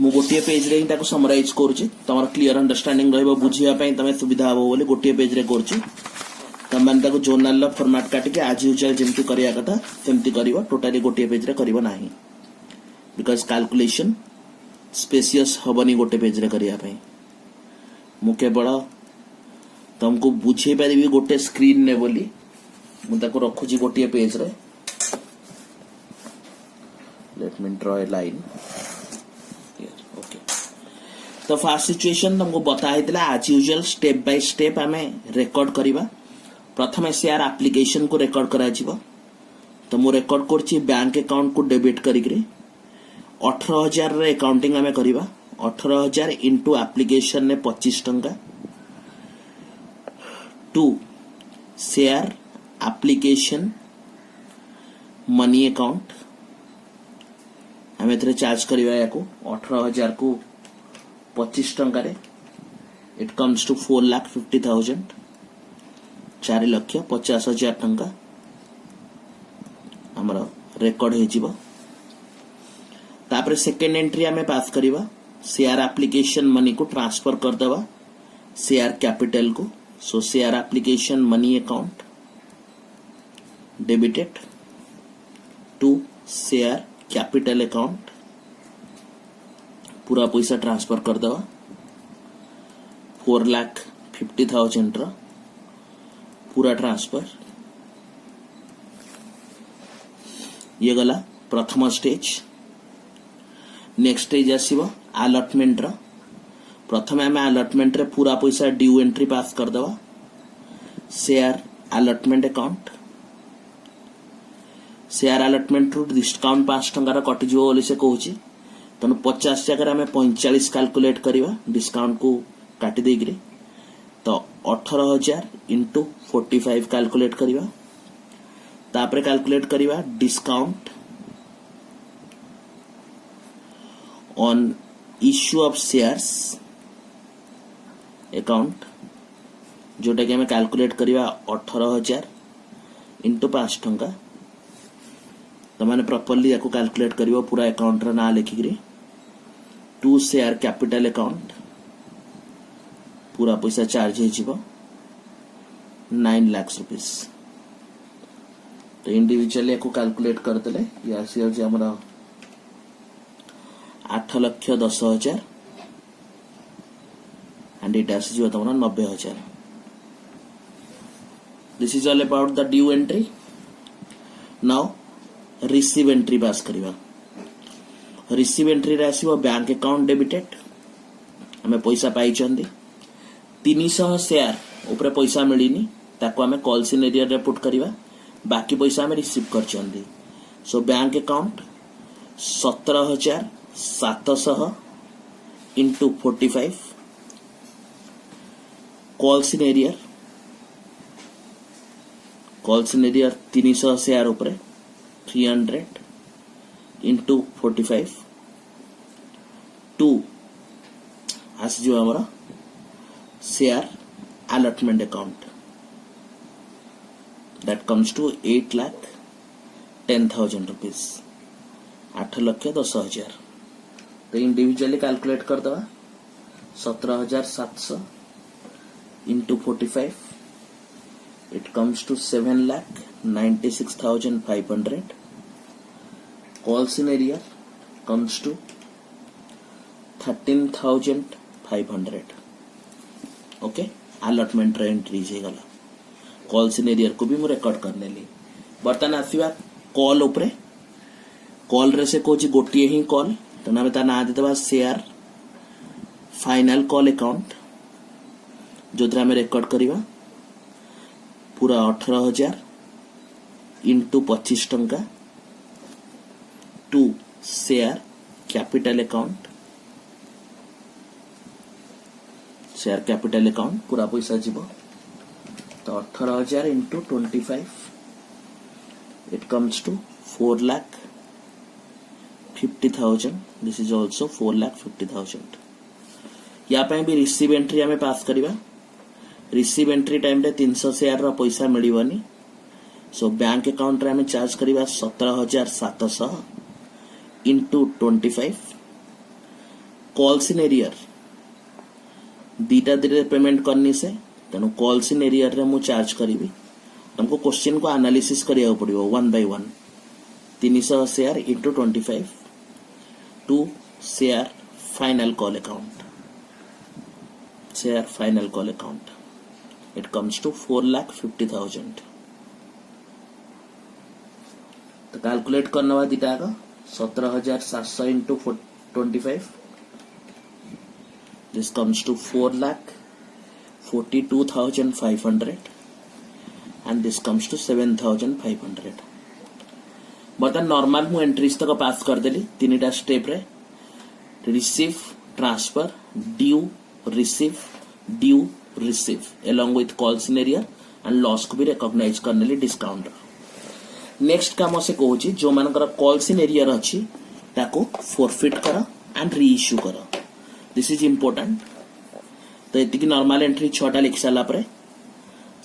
Speaker 1: मु गोटिए पेज रे ताको समराइज करछि तमर क्लियर अंडरस्टैंडिंग रहबो बुझिया पे तमे सुविधा हो बोली गोटिए पेज रे करछि तमन ताको जर्नल ला फॉर्मेट काटी के आज यूजुअल जेमति करिया कथा तेमति करिवो टोटली गोटिए पेज रे करिवो नाही बिकॉज़ कैलकुलेशन स्पेसियस हबनी गोटे पेज रे करिया पे मु केवल तुमको बुझे पारिबी गोटे स्क्रीन ने बोली मु ताको रखुची गोटिए पेज रे let me draw a line here okay तो फास्ट सिचुएशन तुमको बताई आज यूजुअल स्टेप बाय स्टेप आम रेकर्ड करवा। प्रथम शेयर एप्लिकेशन को रेकर्ड करा जीवो। तो मु रेकर्ड करछि बैंक अकाउंट को डेबिट करिकरी 18,000 रे अकाउंटिंग आम करवा। 18,000 इंटू एप्लिकेशन ने 25 टंका to share application money account आम एथरे चार्ज करवा या 18,000 को 25 टंका रे इट कम्स टू 4,50,000 4,50,000 टंका हमर रेकर्ड हो जीवो। तापर सेकेंड एंट्री आम पास करवा शेयर एप्लिकेशन मनी को ट्रांसफर कर दवा शेयर कैपिटल को। So share application money account debited to share capital account पूरा पैसा ट्रांसफर कर दवा 4,50,000 रा पूरा ट्रांसफर। ये गला प्रथम स्टेज। नेक्स्ट स्टेज आसीबो अलॉटमेंट रा। प्रथम आम अलॉटमेंट रे पूरा पैसा ड्यू एंट्री पास कर दवा share allotment account. Share allotment रु डिस्काउंट 5 टंका कटि जो बोली से कहूची। तेणु 50 जगह आम 45 कैलकुलेट करवा डिस्काउंट को काटी देकरी। तो 18,000 इंटू 45 कैलकुलेट करवा। तापर कैलकुलेट करवा discount on issue of shares account जोटा कि आम कैलकुलेट करवा 18,000 इंटू 5 टंका। तो मैंने प्रॉपर्ली या कैलकुलेट करिवो पूरा अकाउंट रा ना लिखिकरी टू शेयर कैपिटल अकाउंट पूरा पैसा चार्ज हो जीवो 9 लाख रुपीस। तो इंडिविजुअली या कैलकुलेट करदेले या सी हमर 8,10,000 एंड इट आसी जीवो तमरा 90,000। This is all about the due entry. Now receive entry pass करवा। रिसीव एंट्री रे आसीबो बैंक अकाउंट डेबिटेड हमें पैसा पाई 300 शेयर ऊपर पैसा मिलनी ताको हमें कॉल सिनेरियर रे पुट करवा। बाकी पैसा हमें रिसीव कर। So bank account 17,700 into 45 call in arrear 300 share ऊपर 300 इंटू 45 टू आस जो हमारा share allotment account that comes to 8,10,000 rupees 8,10,000। तो इंडिविजुअली कैलकुलेट कर दवा 17,700 into 45 it comes to 7,96,500 calls in area comes to 13,500। Okay allotment entries हो गला। कॉल्स इन एरिया को भी मुझे रेकर्ड कर नेली। बर्तमान आसवा कॉल उपरे। कॉल रे से कोची गोटिए ही कॉल तेना में ता ना देतबा शेयर फाइनल कॉल अकाउंट जोद्रा में रेकर्ड करवा पूरा 18,000 इंटू 25 टंका to share capital account share capital account पूरा पैसा जीवो। तो 18,000 into 25 it comes to 4,50,000। This is also 4,50,000। या भी रिसीव एंट्री आम पास करवा। रिसीव एंट्री टाइम रे 300 शेयर रा पैसा मिलवनी। सो बैंक अकाउंट रे आम चार्ज करवा 17,700 इंटू 25 कॉल्स इन एरियर दीटा धीरे पेमेंट करनी से तेणु कॉल्स इन एरियर रे मु चार्ज करी। तुमको क्वेश्चन को एनालिसिस करिया पड़िबो 1 by 1। 300 share into 25 to share final call account share final call account it comes to 4,50,000। तो कैलकुलेट करना दीटा 17,700 into 25 This comes to 4,42,500 and this comes to 7,500. बर्तमान नॉर्मल मु एंट्रीज तक पास करदेली तीन स्टेप रे receive transfer due receive along with call in arrear and loss को भी रिकॉग्नाइज करने डिस्काउंट. नेक्स्ट काम से कहूँ जो मानकर कॉल सिनेरियर अच्छी ताको फोरफिट कर एंड रीइश्यू कर. This is important. तो ये नॉर्मल एंट्री 6टा लिखि सारा पर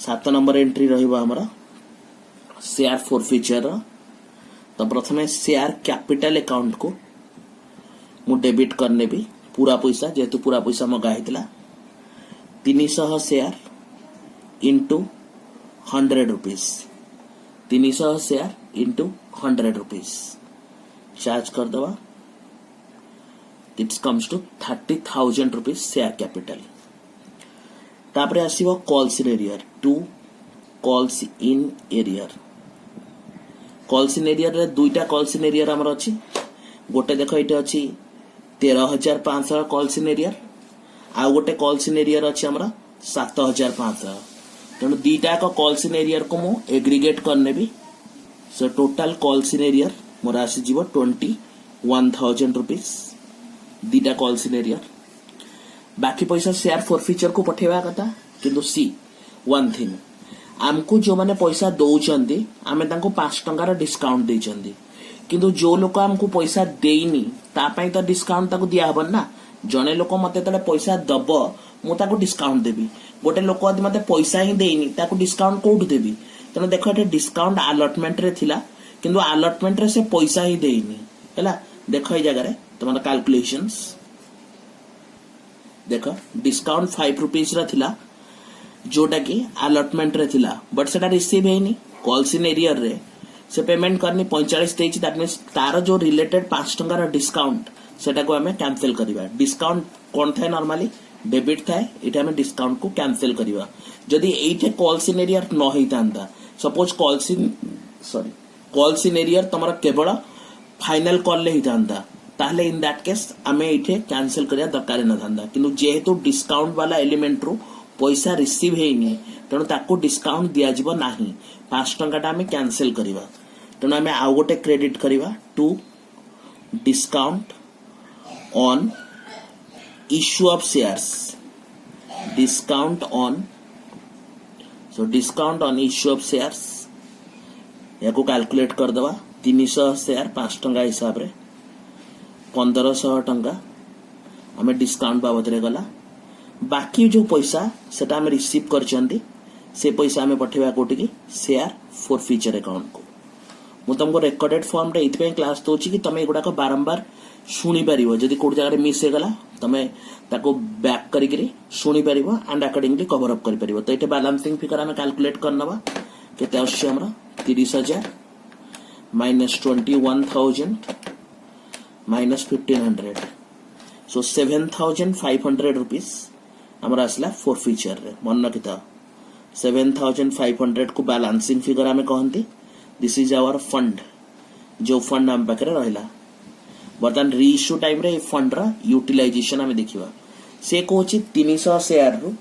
Speaker 1: 7 नंबर एंट्री रहिबा हमरा शेयर फोरफिचर. तो प्रथमे शेयर कैपिटल अकाउंट को मु डेबिट करने भी पूरा पैसा जेहेतु पूरा पैसा मगा होता 300 share into 100 rupees 300 share into 100 rupees charge कर दवा. It's comes to 30,000 rupees share capital. तापरे आसीबो calls in arrear 2 calls in arrear. Calls in arrear रे दुईटा कॉल्स इन एरियर हमर अछि. गोटे देखो इटे अछि 13,500 कॉल्स इन एरियर आ गोटे कॉल्स इन एरियर अछि हमरा 7,500. तेणु दीटा का कॉल्स इन एरियर को मु एग्रीगेट करने भी. So total calls in arrear more आसी जीवो 21,000 रुपीज दीटा कॉल्स इन एरियर. बाकी पैसा शेयर फोरफिचर को पठेवा कथा. किंतु सी वन थिंग आमको जो माने पैसा दौचंदी आमे तांको 5 टंकार डिस्काउंट देचंदी. किंतु जो लोक आमको पैसा देइनी ता पई तो डिस्काउंट ताको दिया हबन ना. जने लोक मते तले पैसा दब मु ताको डिस्काउंट देबी. गोटे लोक यदि मते पैसा ही देइनी ताको डिस्काउंट कोड देबी. तेणु देख एटे डिस्काउंट अलॉटमेंट रे थिला किंतु अलॉटमेंट रे से पैसा ही देइनी हैला. देख ए जगह रे तमरा कैलकुलेशंस देख डिस्काउंट 5 रुपीस रा थिला जोटा कि अलॉटमेंट रे थिला बट सेटा रिसीव हेनी. कॉल्स इन एरियर रे से पेमेंट करनी 45 देछि. दैट मींस तार जो रिलेटेड 5 टंका डिस्काउंट सेटा को हमें कैंसिल करिवा. डिस्काउंट कोन थाए नॉर्मली डेबिट थाए एटा हमें डिस्काउंट को कैंसिल करिवा. जदि एइटे कॉल्स इन एरियर न होइतांता सपोज कॉल्स इन एरियर तमरा केवल फाइनल कॉल ले हितांता ताहले इन दैट केस हमें एइटे कैंसिल करिया दरकार न थांदा. किंतु जेहेतु डिस्काउंट वाला एलिमेंट रो पैसा रिसीव हेइनी तेणु ताको डिस्काउंट दिया जिवो नाही. 5 टंकाटा हमें कैंसिल करिवा. तेणु हमें आउ गोटे क्रेडिट करिवा to discount on issue of shares. Discount on issue of shares या को कैलकुलेट कर दवा. 300 शेयर 5 टंका हिसाब रे 1500 टंका हमें डिस्काउंट बाबद रे गला. बाकी जो पैसा सेटा हमें रिसीव करचंदी से पैसा हमें पठेवा कोटी की शेयर फोरफिचर अकाउंट को. मु तुमको रेकॉर्डेड फॉर्म रे इतपे क्लास दोची कि तमे एगुडा को बारंबार शुणी परिबो. जदि कोड जगह मिस हे गला तमे ताको बैक करी करी शुणी परिबो एंड अकॉर्डिंगली कवर अप करि परिबो. तो एटे बैलेंसिंग फिगर हमें कैलकुलेट करनबा केते आछे हमरा 30,000 माइनस 21,000 माइनस 1,500 सो 7,500 रुपीस हमरा असला फोरफिचर रे. मन रखिता 7,500 को बैलेंसिंग फिगर हमें कहंती. दिस इज आवर फंड जो फंड हम पाखरे रहला. बर्तमान रीइश्यू टाइम रे फंड रा यूटिलाइजेशन हमें देखिबा. से कोची 300 शेयर रु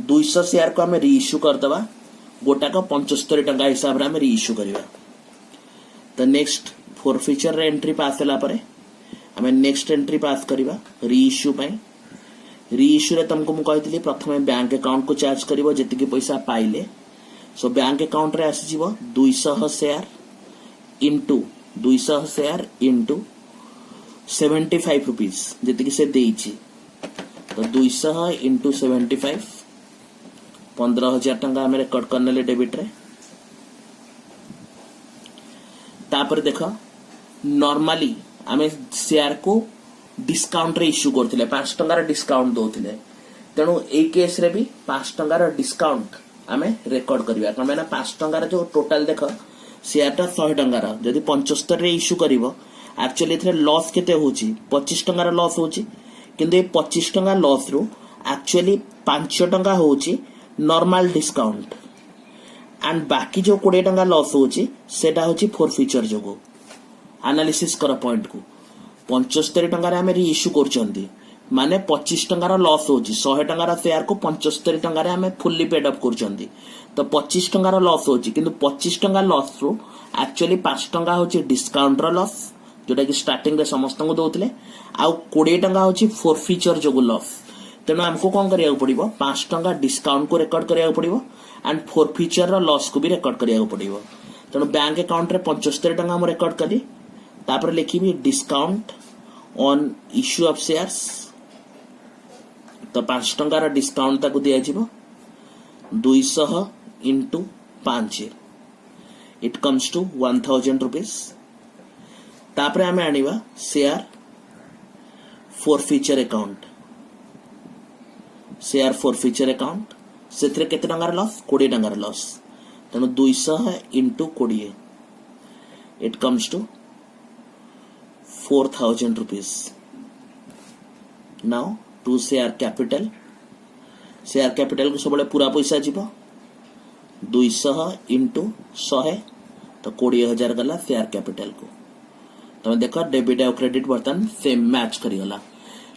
Speaker 1: 200 शेयर को हमें रीइश्यू कर दबा. गोटा का 75 टंका हिसाब रे हमें रीइश्यू करिवा. तो नेक्स्ट फोरफिचर रे एंट्री पास होला परे हमें नेक्स्ट एंट्री पास करिवा रीइश्यू पई. रीइश्यू रे तुमको मु कहतिली प्रथमे बैंक अकाउंट को चार्ज करिवो जेतिकी पैसा पाइले. सो बैंक अकाउंट रे आसी जीवो 200 शेयर इंटू 75 रुपीस जेतिकी से देइची. तो 200 इंटू 75 15,000 टंका हमें रिकॉर्ड करने ले डेबिट रे. तापर देखो नॉर्मली हमें शेयर को डिस्काउंट रे इश्यू करथिले 5 टंका डिस्काउंट दोथिले. तेणु ए केस रे भी 5 टंका डिस्काउंट हमें रिकॉर्ड करिवा. कमे ना 5 टंका जो टोटल देखो शेयरटा 100 टंका जदि 75 रे इश्यू करिवो एक्चुअली एथरे लॉस केते होची 25 टंका लॉस होची. किंतु ए 25 टंका लॉस रो एक्चुअली 5 टंका होची नॉर्मल डिस्काउंट एंड बाकी जो 20 टंका लॉस होची सेटा होची फोरफिचर जोगो. एनालिसिस कर पॉइंट को 75 टंका रे हमें रीइश्यू करचंदी माने 25 टंकार लॉस होची 100 टंकार शेयर को 75 टंकार आम फुल्ली पेड अप कर तो 25 टंकार लॉस होची किंतु 25 टंका लॉस रु एक्चुअली 5 टंका होची डिस्काउंट रो लॉस जोटा कि स्टार्टिंग रे समस्त को दउतले आ 20 टंका होची फोरफीचर जो लॉस तेणु आमको कौन करिया पड़िबो 5 टंका डिस्काउंट को रेकॉर्ड करिया पड़िबो एंड फोरफीचर रो लॉस को भी रेकॉर्ड करिया पड़िबो तेणु बैंक अकाउंट रे 75 टंका हम रेकॉर्ड करी तापर लिखिबी discount on issue of shares तो 5 टंकार डिस्काउंट ताको दिया जिवो 200 into 5 it comes to 1000 rupees तापरे आमे आनिबा शेयर फोरफीचर अकाउंट सेथरे केते टंगार लॉस 20 टंगार लॉस तेणु 200 into 20 it comes to 4000 rupees now to share capital को सब पूरा पैसा जीव 200 into 100 तो 20,000 गला शेयर कैपिटल को तुम देख डेबिट और क्रेडिट बर्तन सेम मैच करीगला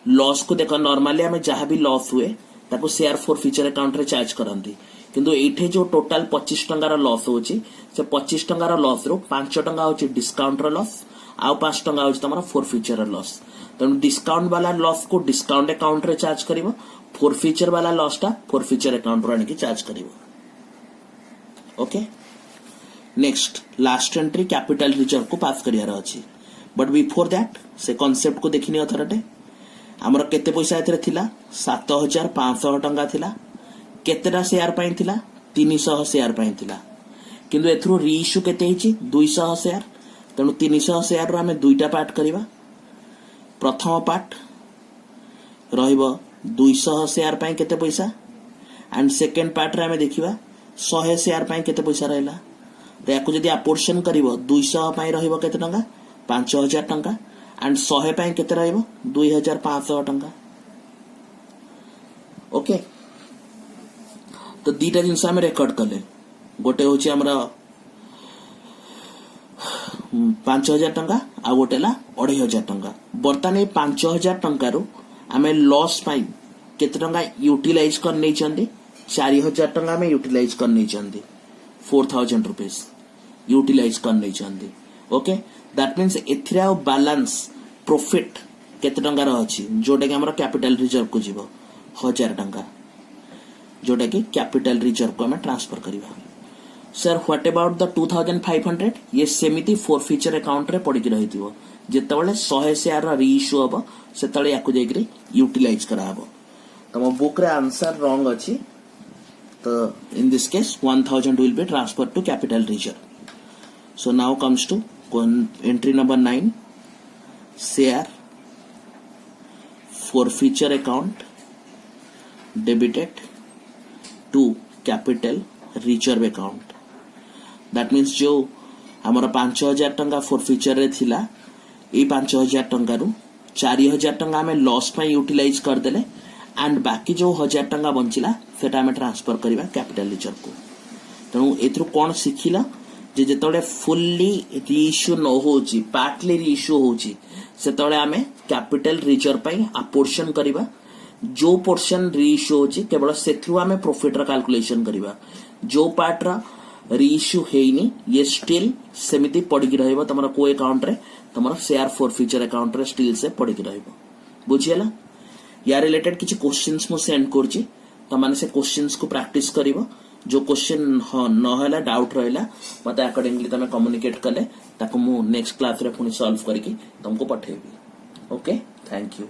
Speaker 1: लॉस को देख नॉर्मली आम जहाँ भी लॉस हुए ताको शेयर फोरफीचर अकाउंट रे चार्ज करती किंतु एठे जो टोटाल 25 टंकार लॉस होची से 25 टंकार लॉस रो 5 टंका होची डिस्काउंट रो लॉस आउ 5 टंका होची तमरा फोरफीचर लॉस तेणु डिस्काउंट वाला लॉस को डिस्काउंट अकाउंट रे चार्ज करिवो फोरफीचर वाला लॉस टा फोरफीचर अकाउंट रो आनी चार्ज करिवो okay next last entry capital reserve को पास करियार अछि बट बिफोर दैट से कांसेप्ट को देखिनी अथरटे हमर केते पैसा एथरे थिला 7500 टंका थिला केतेटा शेयर पई थिला 300 शेयर पई थिला किंतु एथरो रीइश्यू केते हिची 200 शेयर तेणु 300 शेयर रो हमें दुईटा पार्ट करिवा प्रथम पार्ट रहिबो 200 शेयर पई केते पैसा एंड सेकंड पार्ट रे हमें देखिबा 100 शेयर पई केते पैसा रहला तो याको जदी अपोर्शन करिवो 200 पई रहिबो केते टंका 5000 टंका एंड 100 पई केते रहिबो 2500 टंका ओके तो दीटा जिनस हम रेकॉर्ड कले गोटे होची हमरा 5000 टंका आ गोटेला 2500 टंका बर्तमान 5000 टंका रु आमे लॉस पाई केते टंका यूटिलाइज कर नै चंदी 4000 टंका में यूटिलाइज कर नहीं चाहती 4000 रुपीज यूटिलाइज कर नहीं चाहती ओके दैट मीन्स एथिरा बैलेंस प्रॉफिट केते टंका रही जोटा कि हमर कैपिटल रिजर्व को जीव 1000 टंका जोटा कि कैपिटल रिजर्व को हमें ट्रांसफर करिवा सर व्हाट अबाउट द 2500 ये सेमिति फोरफीचर अकाउंट रे पड़ी रहिथिबो जेतेबेले 100 शेयर रीइश्यू हबो सेतेबेले याकु जेकरी यूटिलाइज कराबो तम बुक रे आंसर रॉन्ग अछि तो in this case 1000 will be transferred to capital reserve so now comes to entry number 9 share forfeiture account debited to capital reserve account that means जो हमारा 5000 टंका फोरफीचर रे थिला ए 5000 टंका रु 4000 टंका हमें लॉस पे यूटिलाइज कर देले एंड बाकी जो 1000 टंका बंचिला सेटा हमें ट्रांसफर करिवा कैपिटल रिजर्व को तेणु एथरो कोन सिखिला जे जेतले फुल्ली रीइश्यू न होची पार्टली रीइश्यू होची सेतले हमें कैपिटल रिजर्व पई अपोर्शन करिवा जो पोर्शन रीइश्यू होची केवल सेथरु हमें प्रॉफिट रा कैलकुलेशन करिवा जो पार्ट रा रीइश्यू हेइनी ये स्टिल सेमिति पड़ी रहइबो तमरा को अकाउंट रे तमरा शेयर फोरफीचर अकाउंट रे स्टिल से पड़ी रहइबो बुझियला या रिलेटेड किछि क्वेश्चंस मु सेंड करछि त माने से क्वेश्चंस को प्रैक्टिस करिवो जो क्वेश्चन न होला डाउट रहला मते अकॉर्डिंगली तमे कम्युनिकेट कले ताको मु नेक्स्ट क्लास रे पुनी सॉल्व करके तुमको पठेबी ओके थैंक यू।